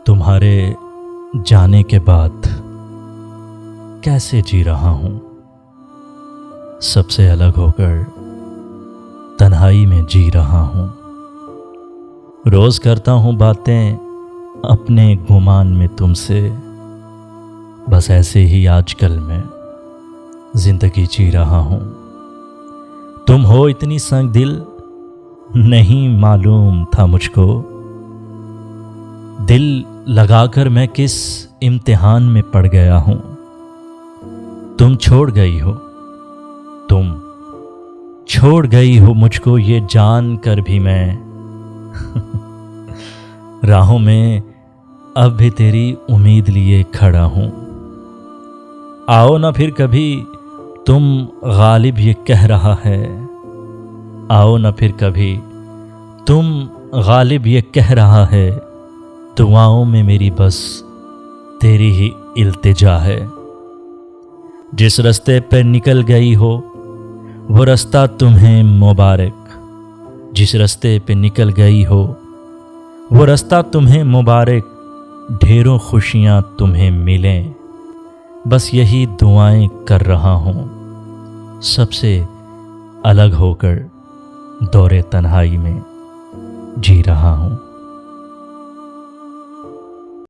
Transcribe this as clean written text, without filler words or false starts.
तुम्हारे जाने के बाद कैसे जी रहा हूँ, सबसे अलग होकर तन्हाई में जी रहा हूँ। रोज़ करता हूँ बातें अपने गुमान में तुमसे, बस ऐसे ही आजकल मैं जिंदगी जी रहा हूँ। तुम हो इतनी संग दिल, नहीं मालूम था मुझको। दिल लगाकर मैं किस इम्तिहान में पड़ गया हूँ। तुम छोड़ गई हो, तुम छोड़ गई हो मुझको, ये जान कर भी मैं राहों में अब भी तेरी उम्मीद लिए खड़ा हूँ। आओ ना फिर कभी, तुम गालिब ये कह रहा है। आओ ना फिर कभी, तुम गालिब ये कह रहा है। दुआओं में मेरी बस तेरी ही इल्तिजा है। जिस रास्ते पे निकल गई हो वो रास्ता तुम्हें मुबारक। जिस रास्ते पे निकल गई हो वो रास्ता तुम्हें मुबारक। ढेरों खुशियाँ तुम्हें मिलें, बस यही दुआएं कर रहा हूँ। सबसे अलग होकर दौरे तन्हाई में जी रहा हूँ।